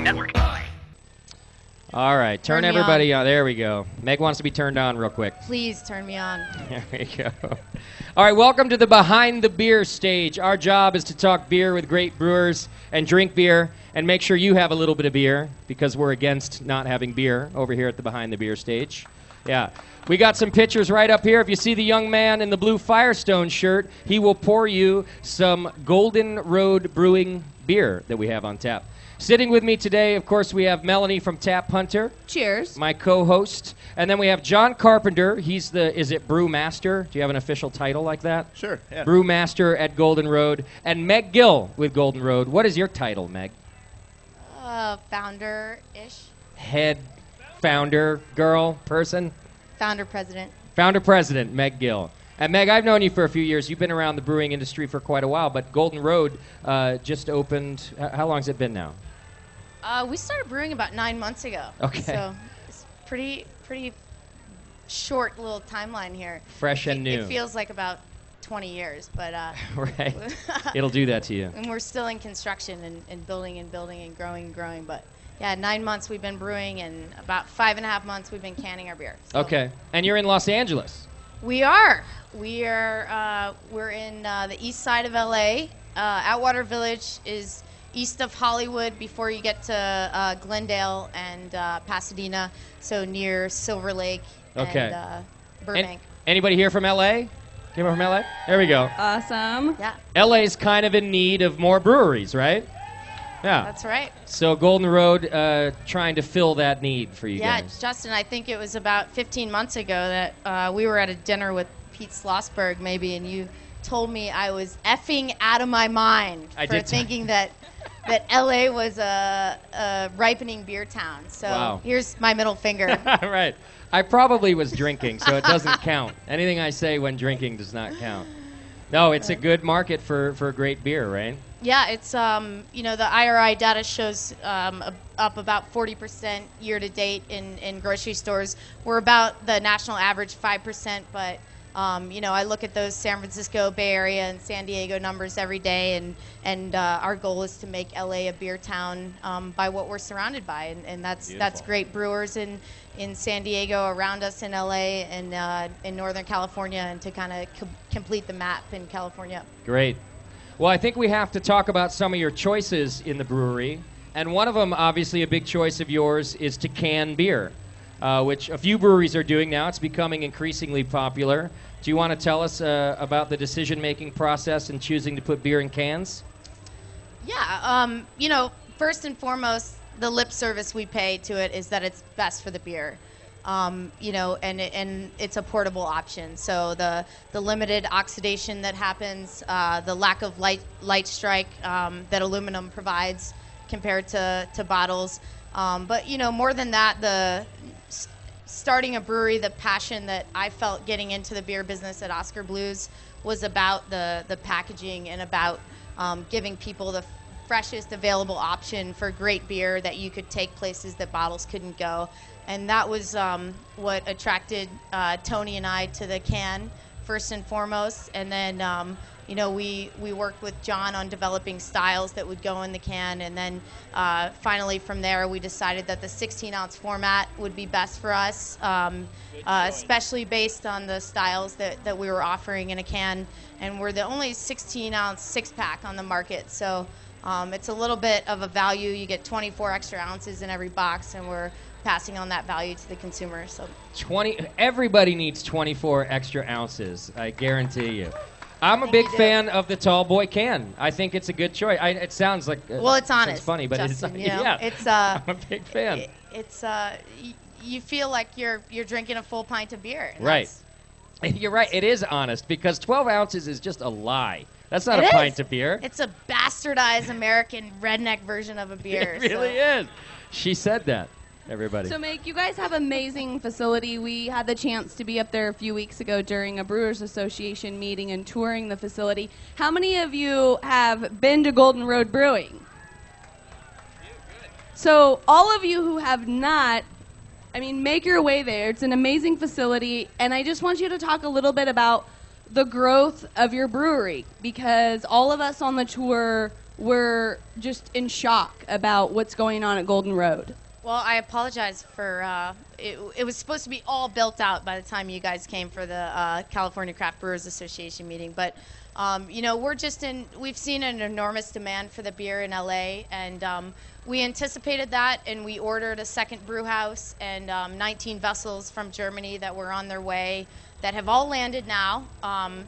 Brewing Network. All right, turn everybody on. There we go. Meg wants to be turned on real quick. Please turn me on. There we go. All right, welcome to the Behind the Beer stage. Our job is to talk beer with great brewers and drink beer and make sure you have a little bit of beer because we're against not having beer over here at the Behind the Beer stage. Yeah. We got some pictures right up here. If you see the young man in the blue Firestone shirt, he will pour you some Golden Road Brewing beer that we have on tap. Sitting with me today, of course, we have Melanie from Tap Hunter. Cheers. My co-host. And then we have Jon Carpenter. He's the, is it Brewmaster? Do you have an official title like that? Sure, yeah. Brewmaster at Golden Road. And Meg Gill with Golden Road. What is your title, Meg? Founder-ish. Head founder, girl, person? Founder-president. Founder-president, Meg Gill. And Meg, I've known you for a few years. You've been around the brewing industry for quite a while, but Golden Road just opened. How long has it been now? We started brewing about 9 months ago. Okay. So it's pretty short little timeline here. Fresh and new. It feels like about 20 years, but right. It'll do that to you. And we're still in construction and building and growing and growing. But yeah, 9 months we've been brewing, and about 5.5 months we've been canning our beer. So Okay. And you're in Los Angeles. We are. We're in the east side of LA. Atwater Village is east of Hollywood before you get to Glendale and Pasadena, so near Silver Lake and Burbank. Anybody here from LA? Came over from LA? There we go. Awesome. Yeah. LA's kind of in need of more breweries, right? Yeah. That's right. So Golden Road trying to fill that need for you Yeah, guys. Justin, I think it was about 15 months ago that we were at a dinner with Pete Schlossberg, maybe, and you told me I was effing out of my mind for thinking that LA was a ripening beer town. So Here's my middle finger. Right. I probably was drinking, so it doesn't count. Anything I say when drinking does not count. No, it's a good market for great beer, right? Yeah, it's the IRI data shows up about 40% year to date in grocery stores. We're about the national average 5%, but I look at those San Francisco, Bay Area, and San Diego numbers every day, and our goal is to make LA a beer town by what we're surrounded by, and that's great brewers in San Diego, around us in LA, and in Northern California, and to kind of complete the map in California. Great. Well, I think we have to talk about some of your choices in the brewery, and one of them, obviously a big choice of yours, is to can beer. Which a few breweries are doing now. It's becoming increasingly popular. Do you want to tell us about the decision-making process in choosing to put beer in cans? Yeah, first and foremost, the lip service we pay to it is that it's best for the beer. And it's a portable option. So the limited oxidation that happens, the lack of light strike that aluminum provides compared to bottles. But more than that, starting a brewery, the passion that I felt getting into the beer business at Oscar Blues was about the packaging and about giving people the freshest available option for great beer that you could take places that bottles couldn't go. And that was what attracted Tony and I to the can, first and foremost. And then we worked with Jon on developing styles that would go in the can, and then finally from there we decided that the 16-ounce format would be best for us, especially based on the styles that we were offering in a can, and we're the only 16-ounce six-pack on the market, so it's a little bit of a value. You get 24 extra ounces in every box, and we're passing on that value to the consumer. So everybody needs 24 extra ounces, I guarantee you. I'm a big fan of the tall boy can. I think it's a good choice. It sounds like it's honest. It's funny, but Justin, it's I'm a big fan. You feel like you're drinking a full pint of beer. Right. You're right. It is honest because 12 ounces is just a lie. That's not a pint of beer. It's a bastardized American redneck version of a beer. It really is. She said that. Everybody. So, Meg, you guys have an amazing facility. We had the chance to be up there a few weeks ago during a Brewers Association meeting and touring the facility. How many of you have been to Golden Road Brewing? So, all of you who have not, make your way there. It's an amazing facility, and I just want you to talk a little bit about the growth of your brewery, because all of us on the tour were just in shock about what's going on at Golden Road. Well, I apologize for it was supposed to be all built out by the time you guys came for the California Craft Brewers Association meeting, but we've seen an enormous demand for the beer in LA, and we anticipated that, and we ordered a second brew house and 19 vessels from Germany that were on their way that have all landed now.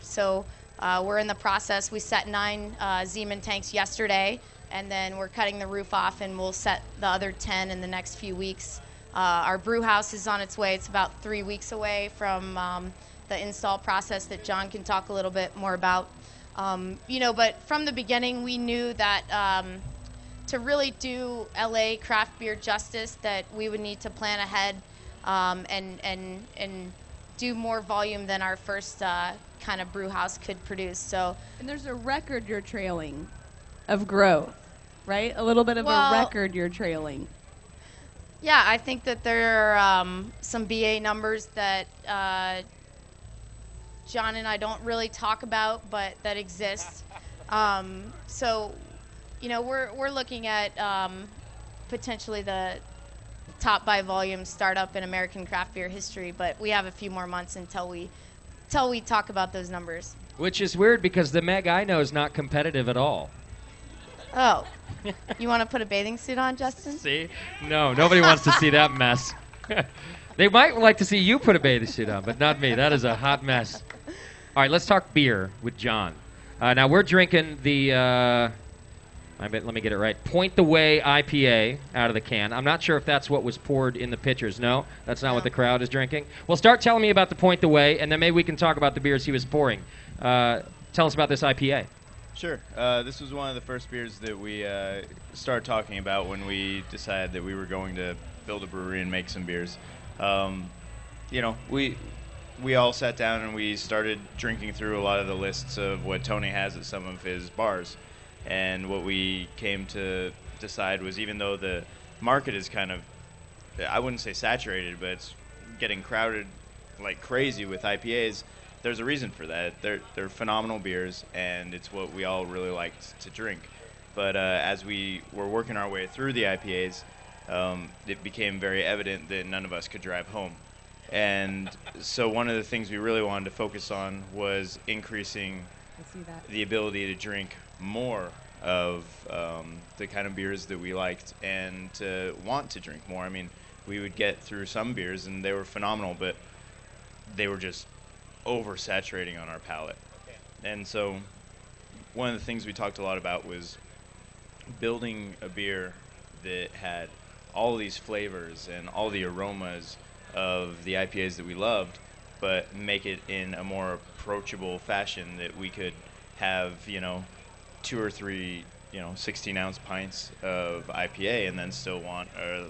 So we're in the process. We set 9 Zeeman tanks yesterday, and then we're cutting the roof off, and we'll set the other 10 in the next few weeks. Our brew house is on its way. It's about 3 weeks away from the install process that Jon can talk a little bit more about. But from the beginning, we knew that to really do LA craft beer justice, that we would need to plan ahead and do more volume than our first kind of brew house could produce. And there's a record you're trailing of growth, right? A little bit of a record you're trailing. Yeah, I think that there are some BA numbers that Jon and I don't really talk about, but that exist. We're looking at potentially the top by volume startup in American craft beer history, but we have a few more months until we talk about those numbers. Which is weird because the Meg I know is not competitive at all. Oh, you want to put a bathing suit on, Justin? See? No, nobody wants to see that mess. They might like to see you put a bathing suit on, but not me. That is a hot mess. All right, let's talk beer with Jon. Now, we're drinking the, let me get it right, Point the Way IPA out of the can. I'm not sure if that's what was poured in the pitchers. No? That's not what the crowd is drinking? Well, start telling me about the Point the Way, and then maybe we can talk about the beers he was pouring. Tell us about this IPA. Sure. This was one of the first beers that we started talking about when we decided that we were going to build a brewery and make some beers. We all sat down and we started drinking through a lot of the lists of what Tony has at some of his bars. And what we came to decide was, even though the market is kind of, I wouldn't say saturated, but it's getting crowded like crazy with IPAs, there's a reason for that. They're phenomenal beers, and it's what we all really liked to drink. But as we were working our way through the IPAs, it became very evident that none of us could drive home. And so one of the things we really wanted to focus on was increasing the ability to drink more of the kind of beers that we liked and to want to drink more. I mean, we would get through some beers, and they were phenomenal, but they were just oversaturating on our palate. And so one of the things we talked a lot about was building a beer that had all these flavors and all the aromas of the IPAs that we loved, but make it in a more approachable fashion that we could have, 2 or 3, 16-ounce pints of IPA and then still want a,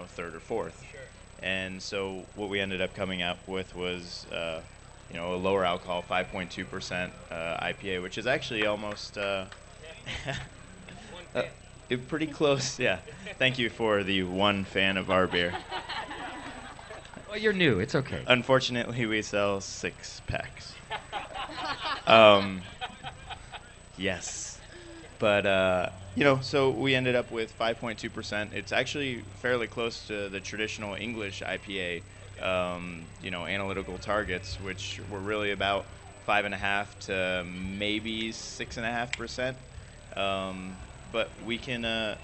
third or fourth. Sure. And so what we ended up coming up with was a lower alcohol, 5.2% IPA, which is actually almost pretty close. Yeah. Thank you for the one fan of our beer. Well, you're new. It's okay. Unfortunately, we sell 6 packs. Yes. But, so we ended up with 5.2%. It's actually fairly close to the traditional English IPA, analytical targets, which were really about 5.5 to maybe 6.5%. But we can,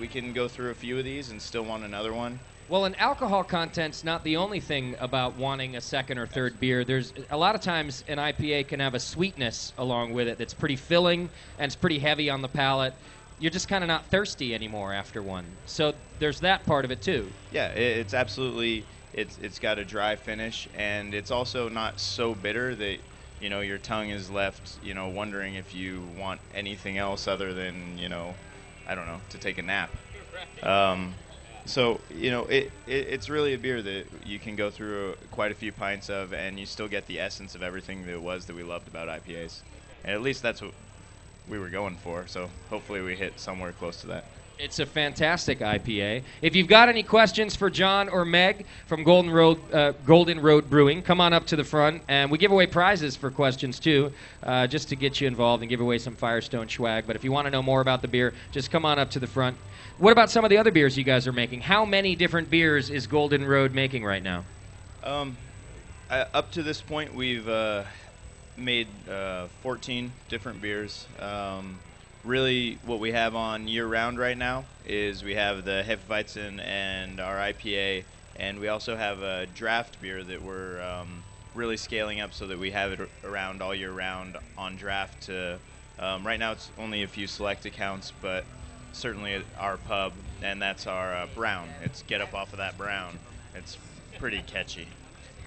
we can go through a few of these and still want another one. Well, and alcohol content's not the only thing about wanting a second or third beer. There's a lot of times an IPA can have a sweetness along with it that's pretty filling and it's pretty heavy on the palate. You're just kind of not thirsty anymore after one. So there's that part of it too. Yeah, it's absolutely, it's got a dry finish, and it's also not so bitter that, your tongue is left, wondering if you want anything else other than, I don't know, to take a nap. So, it's really a beer that you can go through quite a few pints of, and you still get the essence of everything that we loved about IPAs. And at least that's what we were going for. So hopefully we hit somewhere close to that. It's a fantastic IPA. If you've got any questions for Jon or Meg from Golden Road Brewing, come on up to the front. And we give away prizes for questions, too, just to get you involved and give away some Firestone swag. But if you want to know more about the beer, just come on up to the front. What about some of the other beers you guys are making? How many different beers is Golden Road making right now? Up to this point, we've made 14 different beers. Really, what we have on year-round right now is we have the Hefeweizen and our IPA, and we also have a draft beer that we're really scaling up so that we have it around all year round on draft. Right now, it's only a few select accounts, but certainly at our pub, and that's our brown. It's Get Up Off of That Brown. It's pretty catchy.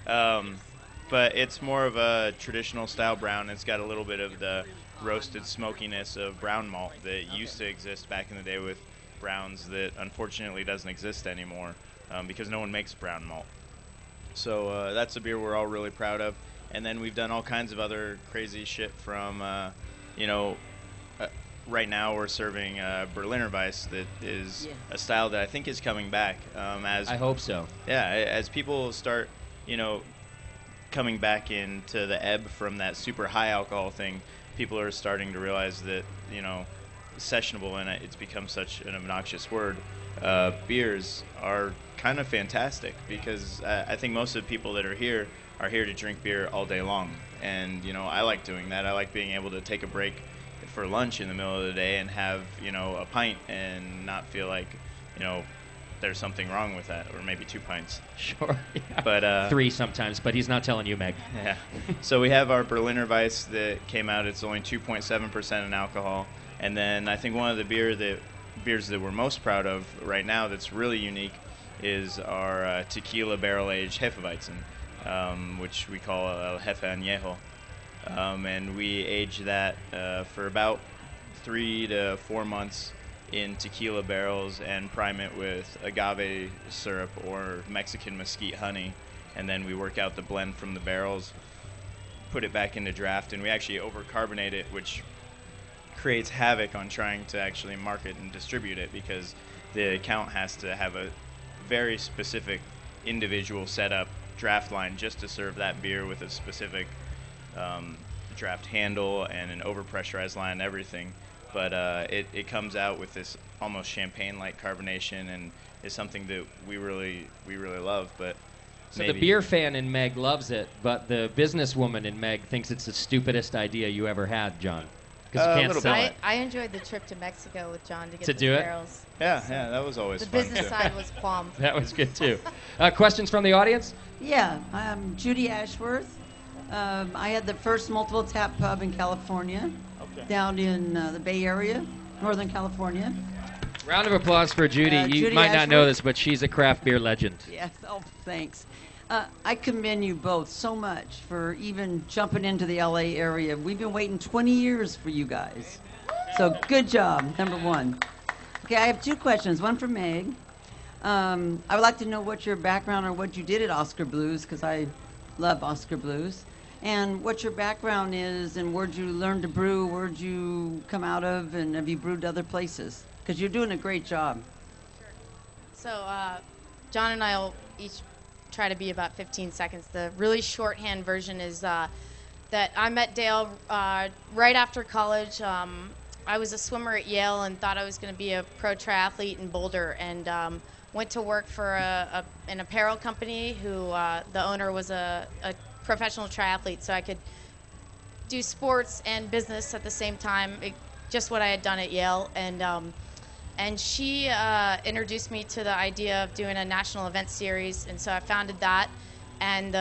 But it's more of a traditional style brown. It's got a little bit of the roasted smokiness of brown malt that used to exist back in the day with browns that unfortunately doesn't exist anymore because no one makes brown malt. So that's a beer we're all really proud of. And then we've done all kinds of other crazy shit from, right now we're serving Berliner Weiss that is a style that I think is coming back. I hope so. Yeah, as people start, coming back into the ebb from that super high alcohol thing, people are starting to realize that, sessionable, and it's become such an obnoxious word, beers are kind of fantastic because I think most of the people that are here to drink beer all day long. And, I like doing that. I like being able to take a break for lunch in the middle of the day and have, a pint and not feel like, there's something wrong with that, or maybe 2 pints. Sure. Yeah. But 3 sometimes, but he's not telling you, Meg. Yeah. So we have our Berliner Weiss that came out. It's only 2.7% in alcohol. And then I think one of the beers that we're most proud of right now that's really unique is our tequila barrel-aged Hefeweizen, which we call El Jefe Añejo. And we age that for about 3 to 4 months in tequila barrels and prime it with agave syrup or Mexican mesquite honey, and then we work out the blend from the barrels, put it back into draft, and we actually overcarbonate it, which creates havoc on trying to actually market and distribute it because the account has to have a very specific individual setup draft line just to serve that beer with a specific draft handle and an overpressurized line and everything. But it comes out with this almost champagne-like carbonation, and is something that we really love. But so the beer fan in Meg loves it, but the businesswoman in Meg thinks it's the stupidest idea you ever had, Jon, because you can't sell it. I enjoyed the trip to Mexico with Jon to get to the do barrels. Yeah, that was always the fun. The business side was plumb. That was good too. Questions from the audience? Yeah, I'm Judy Ashworth. I had the first multiple tap pub in California, down in the Bay Area, Northern California. Round of applause for Judy. You Judy might not Ashworth. know this, but she's a craft beer legend. Yes, oh, thanks. I commend you both so much for even jumping into the LA area. We've been waiting 20 years for you guys. So good job, number one. Okay, I have 2 questions, one for Meg. I would like to know what your background or what you did at Oscar Blues, because I love Oscar Blues. And what your background is, and where'd you learn to brew, where'd you come out of, and have you brewed other places? Because you're doing a great job. So Jon and I will each try to be about 15 seconds. The really shorthand version is that I met Dale right after college. I was a swimmer at Yale and thought I was going to be a pro triathlete in Boulder, and went to work for an apparel company who the owner was a professional triathlete, so I could do sports and business at the same time, just what I had done at Yale. And she introduced me to the idea of doing a national event series, and so I founded that. And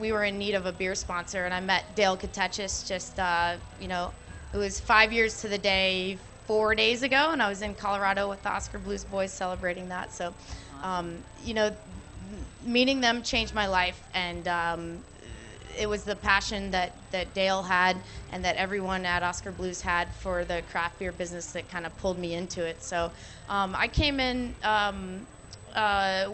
we were in need of a beer sponsor, and I met Dale Katechis just, it was 5 years to the day 4 days ago, and I was in Colorado with the Oscar Blues boys celebrating that. So, meeting them changed my life, and it was the passion that Dale had and that everyone at Oscar Blues had for the craft beer business that kind of pulled me into it. So I came in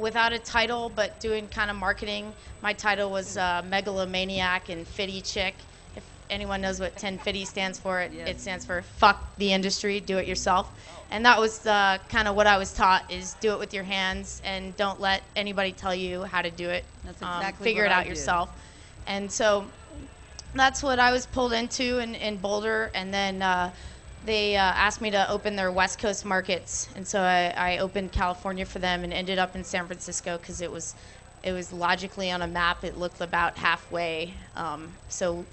without a title, but doing kind of marketing. My title was Megalomaniac and Fitty Chick. anyone knows what 1050 stands for, Yes. it stands for fuck the industry, do it yourself. And that was kind of what I was taught, is do it with your hands and don't let anybody tell you how to do it. That's exactly figure what it I out did. yourself. And so that's what I was pulled into in Boulder. And then they asked me to open their West Coast markets. And so I opened California for them and ended up in San Francisco because it was logically on a map. It looked about halfway. So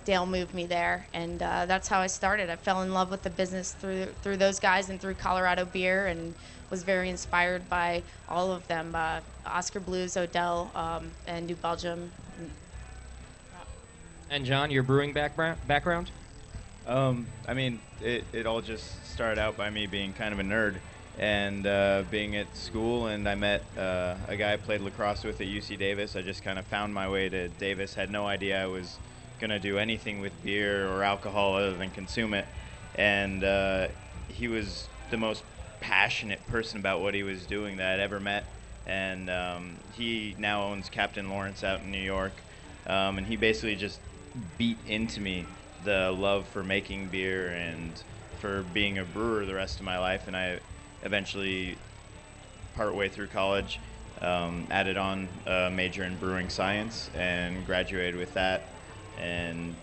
Dale moved me there, and that's how I started. I fell in love with the business through those guys and through Colorado beer, and was very inspired by all of them, Oscar Blues, Odell, and New Belgium. And John, your brewing background? I mean, it all just started out by me being kind of a nerd and being at school, and I met a guy I played lacrosse with at UC Davis. I just kind of found my way to Davis, had no idea I was going to do anything with beer or alcohol other than consume it. And he was the most passionate person about what he was doing that I'd ever met. And he now owns Captain Lawrence out in New York. And he basically just beat into me the love for making beer and for being a brewer the rest of my life. And I eventually, partway through college, added on a major in brewing science and graduated with that. And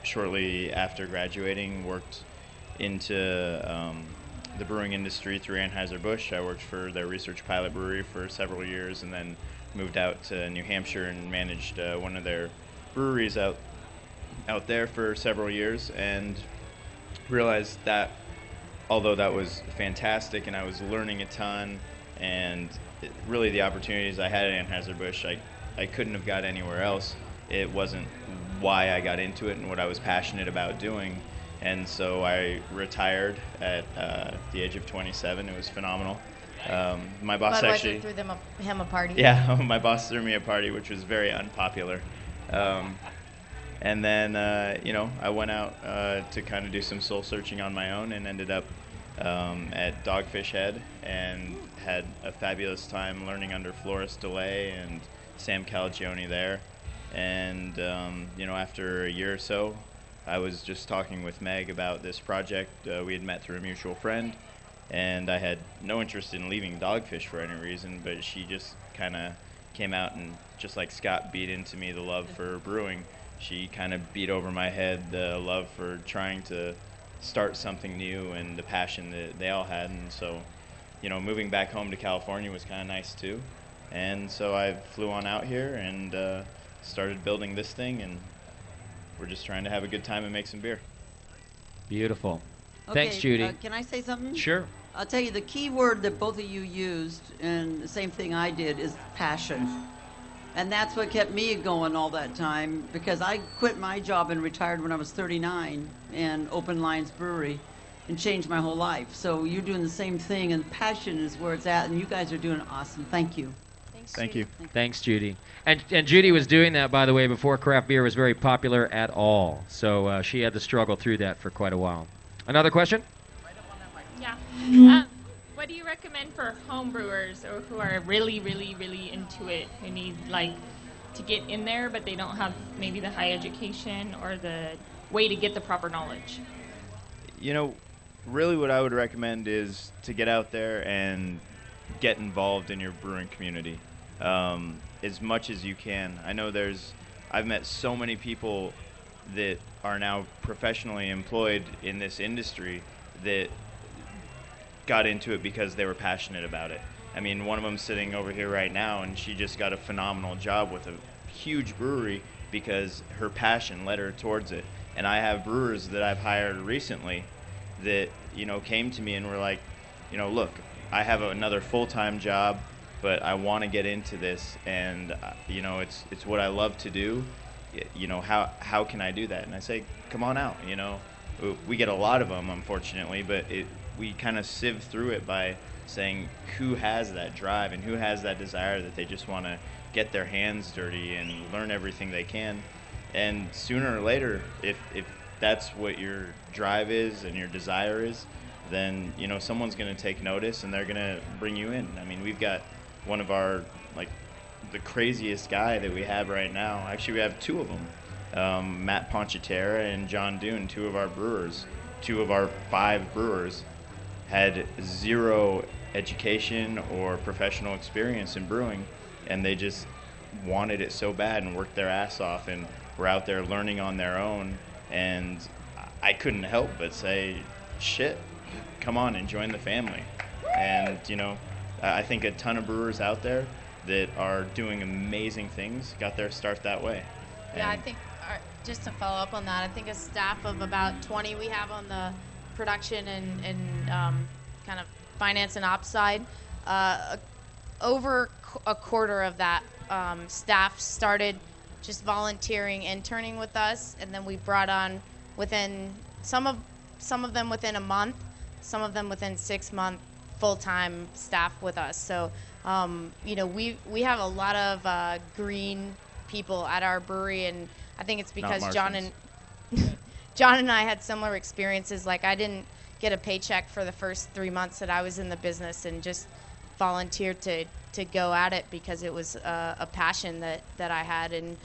shortly after graduating, worked into the brewing industry through Anheuser-Busch. I worked for their research pilot brewery for several years, and then moved out to New Hampshire and managed one of their breweries out there for several years, and realized that although that was fantastic and I was learning a ton, and really the opportunities I had at Anheuser-Busch, I couldn't have got anywhere else. It wasn't why I got into it and what I was passionate about doing. And so I retired at the age of 27. It was phenomenal. My boss Budweiser actually threw him a party. Yeah, my boss threw me a party, which was very unpopular. And then, I went out to kind of do some soul searching on my own, and ended up at Dogfish Head, and had a fabulous time learning under Floris DeLay and Sam Calagione there. And, after a year or so, I was just talking with Meg about this project. We had met through a mutual friend, and I had no interest in leaving Dogfish for any reason, but she just kind of came out and, just like Scott beat into me the love for brewing, she kind of beat over my head the love for trying to start something new and the passion that they all had. And so, moving back home to California was kind of nice too. And so I flew on out here and started building this thing, and we're just trying to have a good time and make some beer. Beautiful. Okay, Thanks, Judy. Can I say something? Sure. I'll tell you, the key word that both of you used, and the same thing I did, is passion. And that's what kept me going all that time, because I quit my job and retired when I was 39 and opened Lions Brewery and changed my whole life. So you're doing the same thing, and passion is where it's at, and you guys are doing awesome. Thank you. Thank you. Thanks, Judy. And Judy was doing that, by the way, before craft beer was very popular at all. So she had to struggle through that for quite a while. Another question? Yeah. What do you recommend for home brewers or who are really, really, really into it, who need to get in there, but they don't have maybe the high education or the way to get the proper knowledge? Really what I would recommend is to get out there and get involved in your brewing community as much as you can. I know I've met so many people that are now professionally employed in this industry that got into it because they were passionate about it. I mean, one of them sitting over here right now, and she just got a phenomenal job with a huge brewery because her passion led her towards it. And I have brewers that I've hired recently that, came to me and were like, look, I have another full-time job, but I want to get into this, and it's what I love to do. How can I do that? And I say, come on out. We get a lot of them, unfortunately, but we kind of sieve through it by saying who has that drive and who has that desire that they just want to get their hands dirty and learn everything they can. And sooner or later, if that's what your drive is and your desire is, then someone's going to take notice and they're going to bring you in. I mean, we've got one of our the craziest guy that we have right now. Actually, we have two of them. Matt Ponchitera and John Dune, two of our 5 brewers, had 0 education or professional experience in brewing, and they just wanted it so bad and worked their ass off and were out there learning on their own. And I couldn't help but say, shit, come on and join the family. And, you know, I think a ton of brewers out there that are doing amazing things got their start that way. Yeah, I think, just to follow up on that, I think a staff of about 20 we have on the production and kind of finance and ops side. Over a quarter of that staff started just volunteering, interning with us, and then we brought on within some of them within a month, some of them within 6 months, full-time staff with us. So, you know, we have a lot of green people at our brewery, and I think it's because John and I had similar experiences. Like, I didn't get a paycheck for the first 3 months that I was in the business, and just volunteered to go at it because it was a passion that I had. And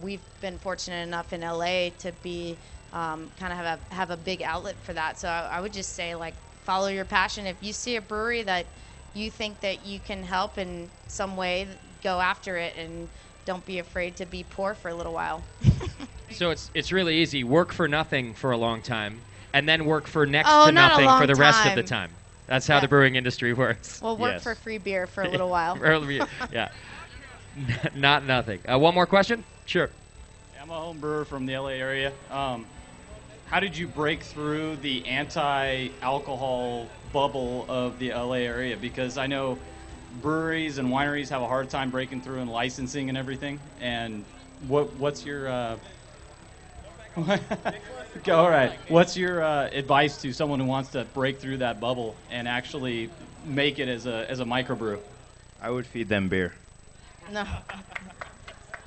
we've been fortunate enough in LA to be kind of have a big outlet for that. So I would just say, like, follow your passion. If you see a brewery that you think that you can help in some way, go after it, and don't be afraid to be poor for a little while. So it's really easy. Work for nothing for a long time, and then work for next to nothing for the rest of the time. That's how the brewing industry works. Well, work for free beer for a little while. Yeah. Not nothing. One more question? Sure. I'm a home brewer from the LA area. How did you break through the anti-alcohol bubble of the LA area? Because I know breweries and wineries have a hard time breaking through in licensing and everything. And what's your all right. What's your advice to someone who wants to break through that bubble and actually make it as a microbrew? I would feed them beer. No.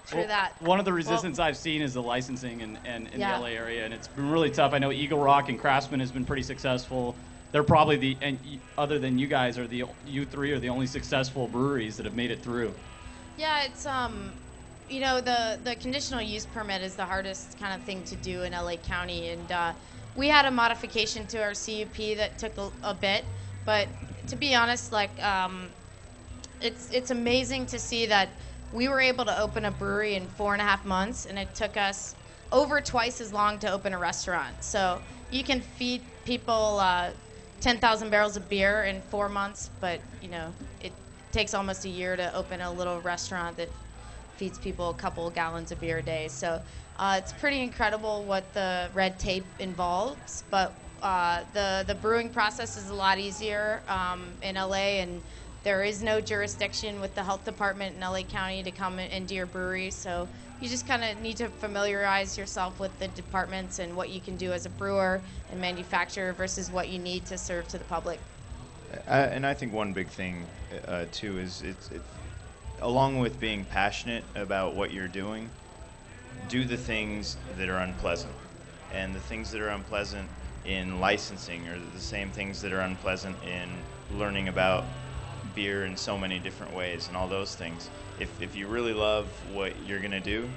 True that. One of the resistance I've seen is the licensing in the LA area, and it's been really tough. I know Eagle Rock and Craftsman has been pretty successful. They're probably other than you guys, you three are the only successful breweries that have made it through. Yeah, it's you know, the conditional use permit is the hardest kind of thing to do in LA County, and we had a modification to our CUP that took a bit, but to be honest, like, it's amazing to see that we were able to open a brewery in 4.5 months, and it took us over twice as long to open a restaurant. So you can feed people 10,000 barrels of beer in 4 months, but, you know, it takes almost a year to open a little restaurant that feeds people a couple of gallons of beer a day. So it's pretty incredible what the red tape involves, but the brewing process is a lot easier in LA, and there is no jurisdiction with the health department in LA County to come into your brewery, so you just kind of need to familiarize yourself with the departments and what you can do as a brewer and manufacturer versus what you need to serve to the public. And I think one big thing, too, is it's along with being passionate about what you're doing, do the things that are unpleasant. And the things that are unpleasant in licensing are the same things that are unpleasant in learning about beer in so many different ways and all those things. If you really love what you're gonna do,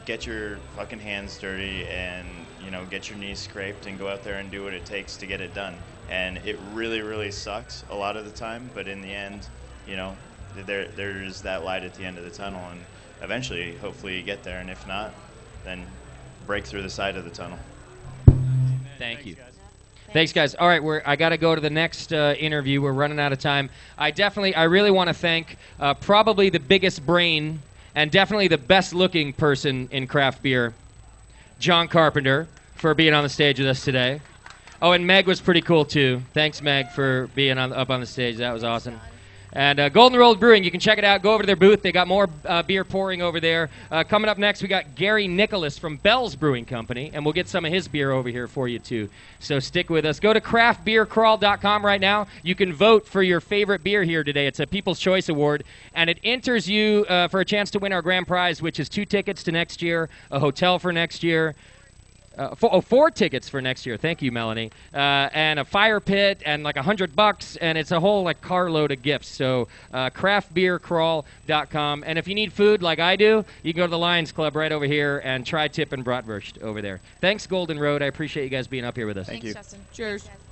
get your fucking hands dirty and, you know, get your knees scraped and go out there and do what it takes to get it done. And it really, really sucks a lot of the time, but in the end, you know, there's that light at the end of the tunnel, and eventually, hopefully, you get there. And if not, then break through the side of the tunnel. Thank you. Thanks, guys. All right, I got to go to the next interview. We're running out of time. I really want to thank probably the biggest brain and definitely the best-looking person in craft beer, Jon Carpenter, for being on the stage with us today. Oh, and Meg was pretty cool, too. Thanks, Meg, for being up on the stage. That was awesome. And Golden Road Brewing, you can check it out. Go over to their booth. They got more beer pouring over there. Coming up next, we got Gary Nicholas from Bell's Brewing Company, and we'll get some of his beer over here for you, too. So stick with us. Go to craftbeercrawl.com right now. You can vote for your favorite beer here today. It's a People's Choice Award, and it enters you for a chance to win our grand prize, which is 2 tickets to next year, a hotel for next year, 4 tickets for next year. Thank you, Melanie. And a fire pit and like $100, and it's a whole like carload of gifts. So craftbeercrawl.com. And if you need food like I do, you can go to the Lions Club right over here and try tip and bratwurst over there. Thanks, Golden Road. I appreciate you guys being up here with us. Thank you. Justin. Cheers. Thanks, guys.